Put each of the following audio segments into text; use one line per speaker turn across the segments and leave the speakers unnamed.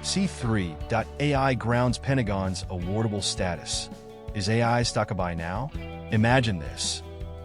C3.ai grounds Pentagon's awardable status. Is AI stock a buy now? Imagine this.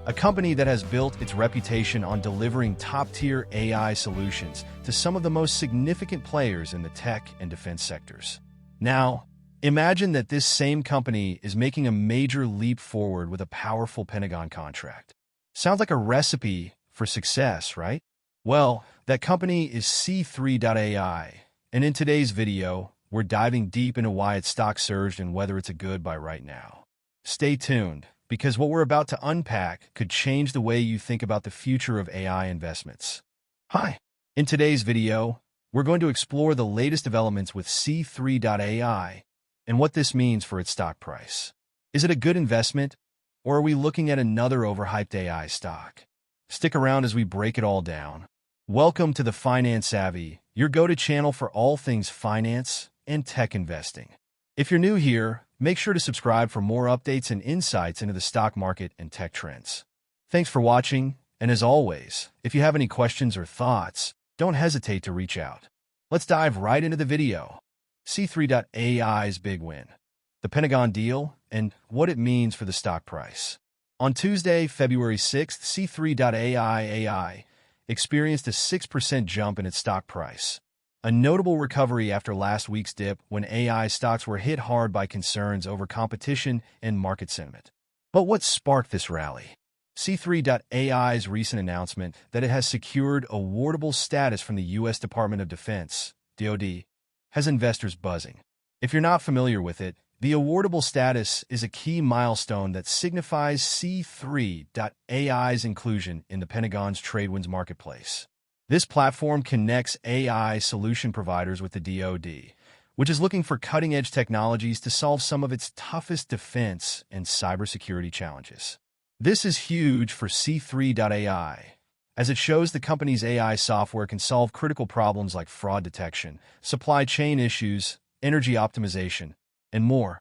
A company that has built its reputation on delivering top-tier AI solutions to some of the most significant players in the tech and defense sectors. Now, imagine that this same company is making a major leap forward with a powerful Pentagon contract. Sounds like a recipe for success, right? Well, that company is C3.ai, and in today's video, we're diving deep into why its stock surged and whether it's a good buy right now. Stay tuned, because what we're about to unpack could change the way you think about the future of AI investments. Hi! In today's video, we're going to explore the latest developments with C3.ai and what this means for its stock price. Is it a good investment, or are we looking at another overhyped AI stock? Stick around as we break it all down. Welcome to the Finance Savvy, your go-to channel for all things finance and tech investing. If you're new here, make sure to subscribe for more updates and insights into the stock market and tech trends. Thanks for watching, and as always, if you have any questions or thoughts, don't hesitate to reach out. Let's dive right into the video. C3.ai's big win, the Pentagon deal, and what it means for the stock price. On Tuesday, February 6th, C3.ai experienced a 6% jump in its stock price, a notable recovery after last week's dip when AI stocks were hit hard by concerns over competition and market sentiment. But what sparked this rally? C3.ai's recent announcement that it has secured awardable status from the U.S. Department of Defense, DoD, has investors buzzing. If you're not familiar with it, the awardable status is a key milestone that signifies C3.ai's inclusion in the Pentagon's TradeWinds marketplace. This platform connects AI solution providers with the DoD, which is looking for cutting-edge technologies to solve some of its toughest defense and cybersecurity challenges. This is huge for C3.ai, as it shows the company's AI software can solve critical problems like fraud detection, supply chain issues, energy optimization, and more,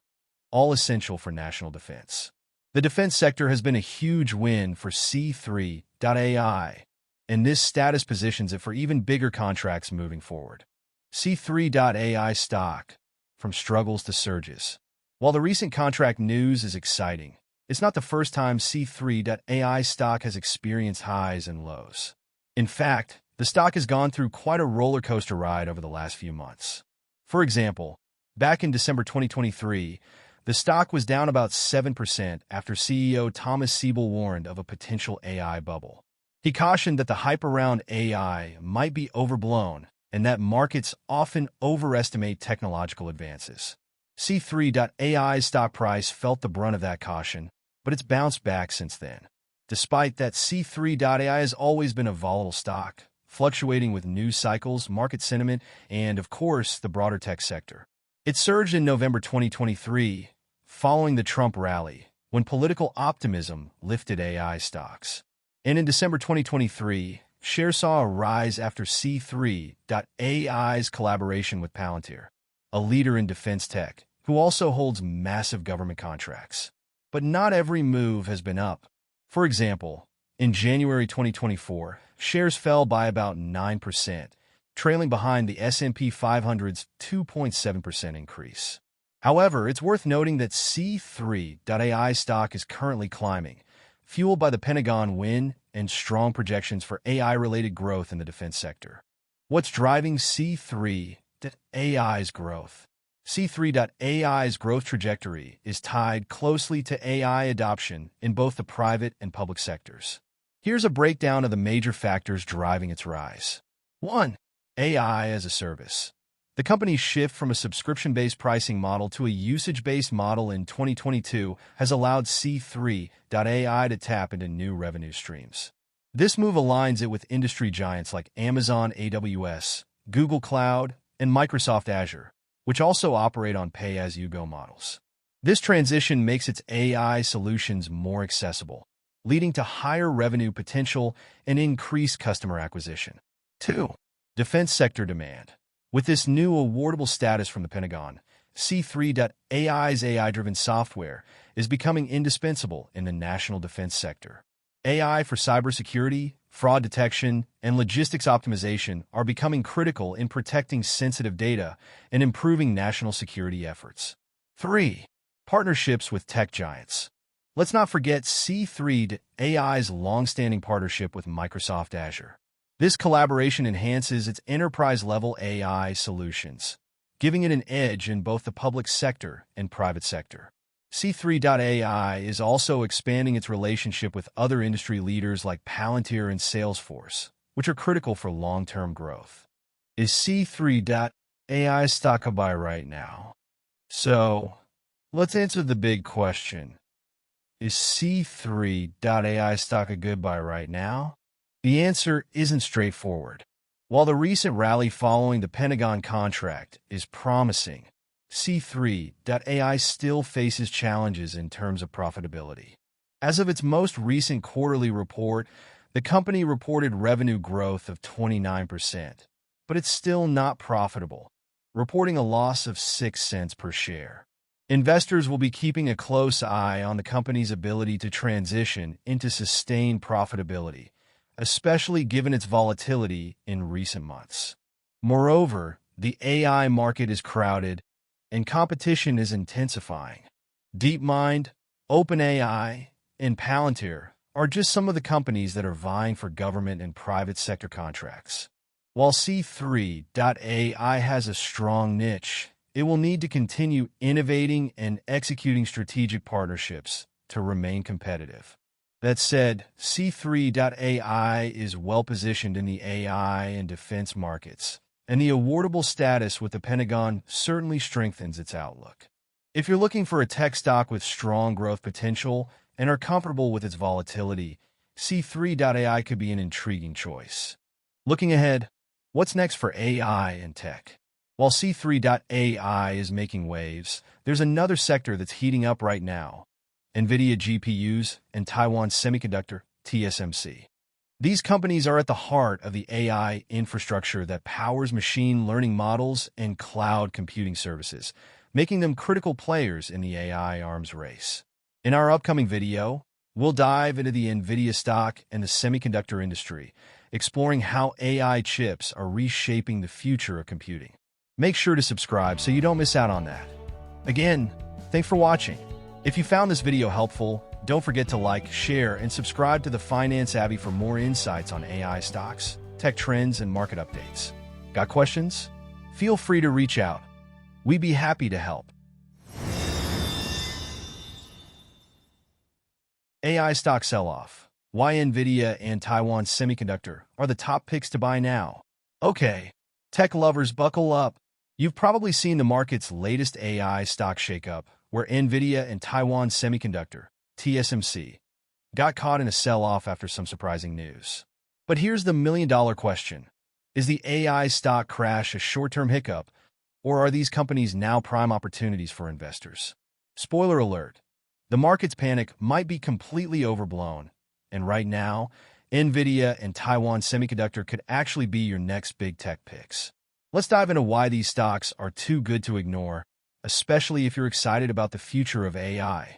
all essential for national defense. The defense sector has been a huge win for C3.ai, and this status positions it for even bigger contracts moving forward. C3.ai stock, from struggles to surges. While the recent contract news is exciting, it's not the first time C3.ai stock has experienced highs and lows. In fact, the stock has gone through quite a roller coaster ride over the last few months. For example, back in December 2023, the stock was down about 7% after CEO Thomas Siebel warned of a potential AI bubble. He cautioned that the hype around AI might be overblown and that markets often overestimate technological advances. C3.ai's stock price felt the brunt of that caution, but it's bounced back since then. Despite that, C3.ai has always been a volatile stock, fluctuating with news cycles, market sentiment, and, of course, the broader tech sector. It surged in November 2023, following the Trump rally, when political optimism lifted AI stocks. And in December 2023, shares saw a rise after C3.ai's collaboration with Palantir, a leader in defense tech, who also holds massive government contracts. But not every move has been up. For example, in January 2024, shares fell by about 9%, trailing behind the S&P 500's 2.7% increase. However, it's worth noting that C3.ai stock is currently climbing, fueled by the Pentagon win and strong projections for AI-related growth in the defense sector. What's driving C3.ai's growth? C3.ai's growth trajectory is tied closely to AI adoption in both the private and public sectors. Here's a breakdown of the major factors driving its rise. 1. AI as a service. The company's shift from a subscription-based pricing model to a usage-based model in 2022 has allowed C3.ai to tap into new revenue streams. This move aligns it with industry giants like Amazon AWS, Google Cloud, and Microsoft Azure, which also operate on pay-as-you-go models. This transition makes its AI solutions more accessible, leading to higher revenue potential and increased customer acquisition. 2. Defense sector demand. With this new awardable status from the Pentagon, C3.ai's AI-driven software is becoming indispensable in the national defense sector. AI for cybersecurity, fraud detection, and logistics optimization are becoming critical in protecting sensitive data and improving national security efforts. 3. Partnerships with tech giants. Let's not forget C3.ai's long-standing partnership with Microsoft Azure. This collaboration enhances its enterprise-level AI solutions, giving it an edge in both the public sector and private sector. C3.ai is also expanding its relationship with other industry leaders like Palantir and Salesforce, which are critical for long-term growth. Is C3.ai stock a buy right now? So, let's answer the big question. Is C3.ai stock a good buy right now? The answer isn't straightforward. While the recent rally following the Pentagon contract is promising, C3.ai still faces challenges in terms of profitability. As of its most recent quarterly report, the company reported revenue growth of 29%, but it's still not profitable, reporting a loss of 6 cents per share. Investors will be keeping a close eye on the company's ability to transition into sustained profitability, especially given its volatility in recent months. Moreover, the AI market is crowded, and competition is intensifying. DeepMind, OpenAI, and Palantir are just some of the companies that are vying for government and private sector contracts. While C3.ai has a strong niche, it will need to continue innovating and executing strategic partnerships to remain competitive. That said, C3.ai is well-positioned in the AI and defense markets, and the awardable status with the Pentagon certainly strengthens its outlook. If you're looking for a tech stock with strong growth potential and are comfortable with its volatility, C3.ai could be an intriguing choice. Looking ahead, what's next for AI and tech? While C3.ai is making waves, there's another sector that's heating up right now: Nvidia GPUs and Taiwan Semiconductor, TSMC. These companies are at the heart of the AI infrastructure that powers machine learning models and cloud computing services, making them critical players in the AI arms race. In our upcoming video, we'll dive into the Nvidia stock and the semiconductor industry, exploring how AI chips are reshaping the future of computing. Make sure to subscribe so you don't miss out on that. Again, thanks for watching. If you found this video helpful, don't forget to like, share, and subscribe to the Finance Savvy for more insights on AI stocks, tech trends, and market updates. Got questions? Feel free to reach out. We'd be happy to help. AI stock sell-off. Why Nvidia and Taiwan Semiconductor are the top picks to buy now. Okay, tech lovers, buckle up. You've probably seen the market's latest AI stock shakeup, where Nvidia and Taiwan Semiconductor, TSMC, got caught in a sell-off after some surprising news. But here's the million-dollar question. Is the AI stock crash a short-term hiccup, or are these companies now prime opportunities for investors? Spoiler alert, the market's panic might be completely overblown, and right now, Nvidia and Taiwan Semiconductor could actually be your next big tech picks. Let's dive into why these stocks are too good to ignore, especially if you're excited about the future of AI.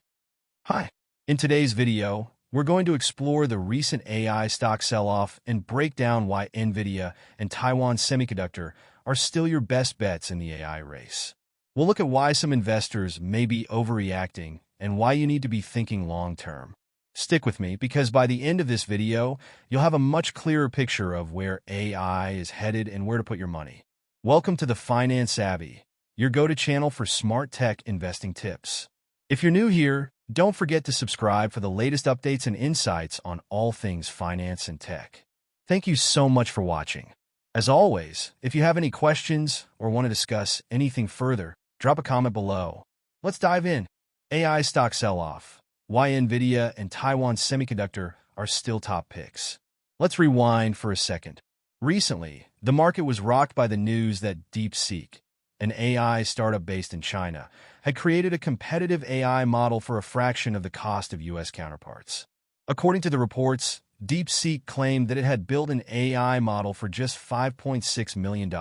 Hi. In today's video, we're going to explore the recent AI stock sell-off and break down why Nvidia and Taiwan Semiconductor are still your best bets in the AI race. We'll look at why some investors may be overreacting and why you need to be thinking long-term. Stick with me, because by the end of this video, you'll have a much clearer picture of where AI is headed and where to put your money. Welcome to the Finance Savvy, your go-to channel for smart tech investing tips. If you're new here, don't forget to subscribe for the latest updates and insights on all things finance and tech. Thank you so much for watching. As always, if you have any questions or want to discuss anything further, drop a comment below. Let's dive in. AI stock sell-off. Why Nvidia and Taiwan Semiconductor are still top picks. Let's rewind for a second. Recently, the market was rocked by the news that DeepSeek, an AI startup based in China, had created a competitive AI model for a fraction of the cost of U.S. counterparts. According to the reports, DeepSeek claimed that it had built an AI model for just $5.6 million,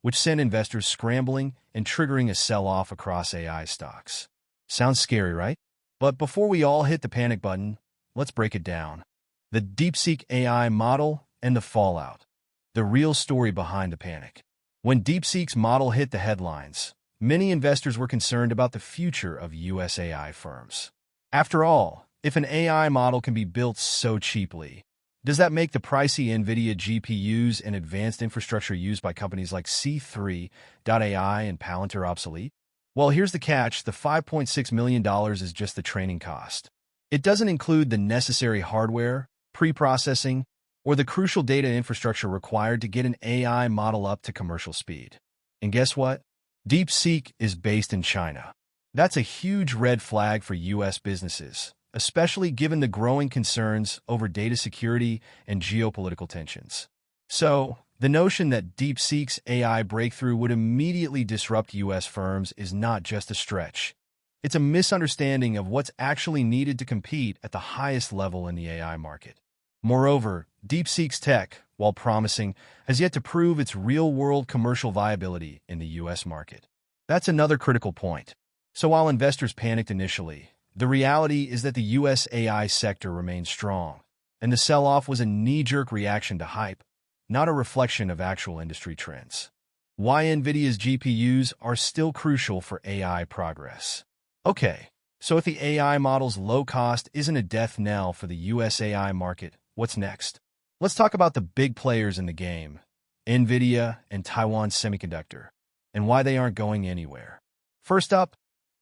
which sent investors scrambling and triggering a sell-off across AI stocks. Sounds scary, right? But before we all hit the panic button, let's break it down. the DeepSeek AI model and the fallout. The real story behind the panic. When DeepSeek's model hit the headlines, many investors were concerned about the future of US AI firms. After all, if an AI model can be built so cheaply, does that make the pricey Nvidia GPUs and advanced infrastructure used by companies like C3.ai and Palantir obsolete? Well, here's the catch: the $5.6 million is just the training cost. It doesn't include the necessary hardware, pre-processing, or the crucial data infrastructure required to get an AI model up to commercial speed. And guess what? DeepSeek is based in China. That's a huge red flag for US businesses, especially given the growing concerns over data security and geopolitical tensions. So, the notion that DeepSeek's AI breakthrough would immediately disrupt US firms is not just a stretch. It's a misunderstanding of what's actually needed to compete at the highest level in the AI market. Moreover, DeepSeek's tech, while promising, has yet to prove its real-world commercial viability in the US market. That's another critical point. So while investors panicked initially, the reality is that the US AI sector remains strong, and the sell-off was a knee-jerk reaction to hype, not a reflection of actual industry trends. Why Nvidia's GPUs are still crucial for AI progress. Okay, so if the AI model's low cost isn't a death knell for the US AI market, what's next? Let's talk about the big players in the game, Nvidia and Taiwan Semiconductor, and why they aren't going anywhere. First up,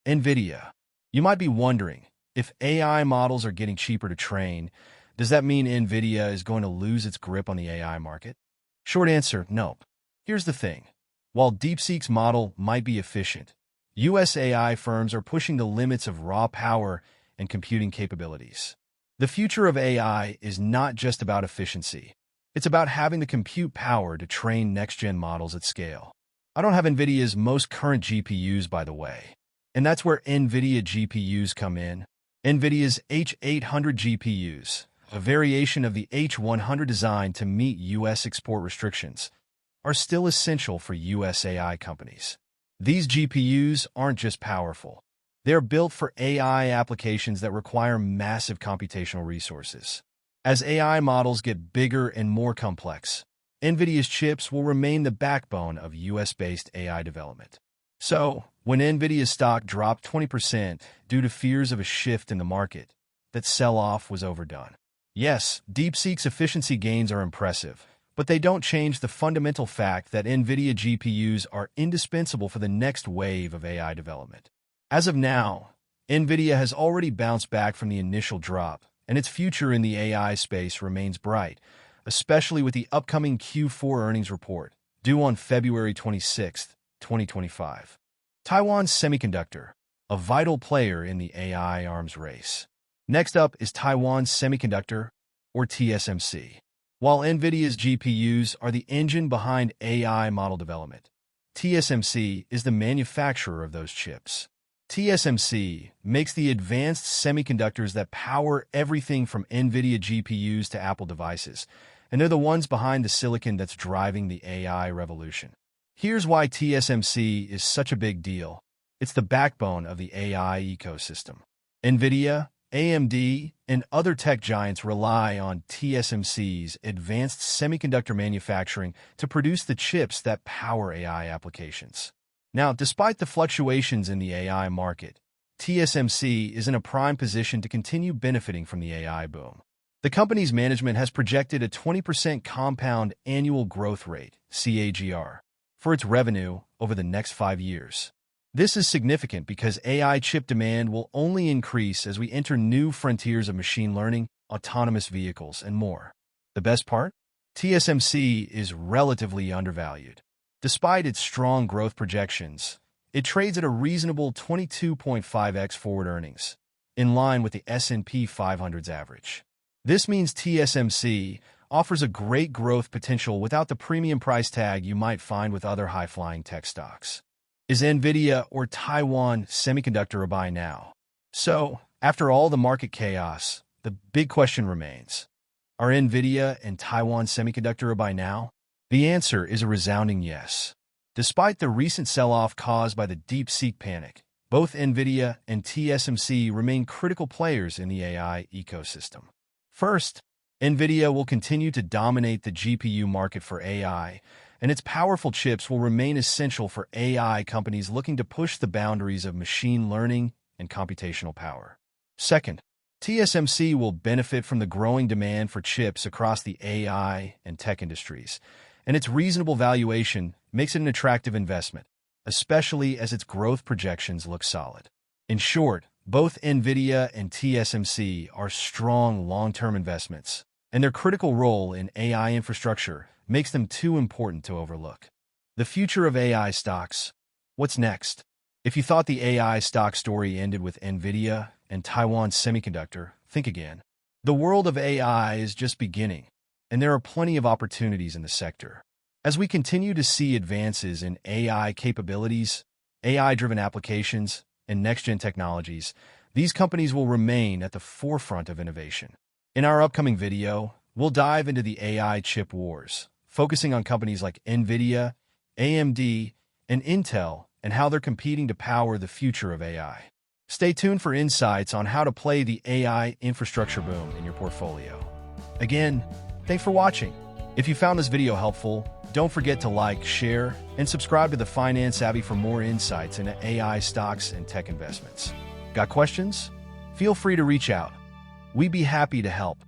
Nvidia. You might be wondering, if AI models are getting cheaper to train, does that mean Nvidia is going to lose its grip on the AI market? Short answer, nope. Here's the thing. While DeepSeek's model might be efficient, US AI firms are pushing the limits of raw power and computing capabilities. The future of AI is not just about efficiency. It's about having the compute power to train next-gen models at scale. I don't have Nvidia's most current GPUs, by the way. And that's where Nvidia GPUs come in. Nvidia's H800 GPUs, a variation of the H100 design to meet US export restrictions, are still essential for US AI companies. These GPUs aren't just powerful. They're built for AI applications that require massive computational resources. As AI models get bigger and more complex, Nvidia's chips will remain the backbone of US-based AI development. So, when Nvidia's stock dropped 20% due to fears of a shift in the market, that sell-off was overdone. Yes, DeepSeek's efficiency gains are impressive, but they don't change the fundamental fact that Nvidia GPUs are indispensable for the next wave of AI development. As of now, Nvidia has already bounced back from the initial drop, and its future in the AI space remains bright, especially with the upcoming Q4 earnings report, due on February 26, 2025. Taiwan Semiconductor, a vital player in the AI arms race. Next up is Taiwan Semiconductor, or TSMC. While Nvidia's GPUs are the engine behind AI model development, TSMC is the manufacturer of those chips. TSMC makes the advanced semiconductors that power everything from Nvidia GPUs to Apple devices, and they're the ones behind the silicon that's driving the AI revolution. Here's why TSMC is such a big deal. It's the backbone of the AI ecosystem. Nvidia, AMD, and other tech giants rely on TSMC's advanced semiconductor manufacturing to produce the chips that power AI applications. Now, despite the fluctuations in the AI market, TSMC is in a prime position to continue benefiting from the AI boom. The company's management has projected a 20% compound annual growth rate, CAGR, for its revenue over the next 5 years. This is significant because AI chip demand will only increase as we enter new frontiers of machine learning, autonomous vehicles, and more. The best part? TSMC is relatively undervalued. Despite its strong growth projections, it trades at a reasonable 22.5x forward earnings, in line with the S&P 500's average. This means TSMC offers a great growth potential without the premium price tag you might find with other high-flying tech stocks. Is Nvidia or Taiwan Semiconductor a buy now? So, after all the market chaos, the big question remains: are Nvidia and Taiwan Semiconductor a buy now? The answer is a resounding yes. Despite the recent sell-off caused by the DeepSeek panic, both Nvidia and TSMC remain critical players in the AI ecosystem. First, Nvidia will continue to dominate the GPU market for AI, and its powerful chips will remain essential for AI companies looking to push the boundaries of machine learning and computational power. Second, TSMC will benefit from the growing demand for chips across the AI and tech industries, and its reasonable valuation makes it an attractive investment, especially as its growth projections look solid. In short, both Nvidia and TSMC are strong long-term investments, and their critical role in AI infrastructure makes them too important to overlook. The future of AI stocks. What's next? If you thought the AI stock story ended with Nvidia and Taiwan Semiconductor, think again. The world of AI is just beginning, and there are plenty of opportunities in the sector. As we continue to see advances in AI capabilities, AI-driven applications, and next-gen technologies, these companies will remain at the forefront of innovation. In our upcoming video, we'll dive into the AI chip wars, focusing on companies like Nvidia, AMD, and Intel, and how they're competing to power the future of AI. Stay tuned for insights on how to play the AI infrastructure boom in your portfolio. Again, thanks for watching. If you found this video helpful, don't forget to like, share, and subscribe to the Finance Savvy for more insights into AI stocks and tech investments. Got questions? Feel free to reach out. We'd be happy to help.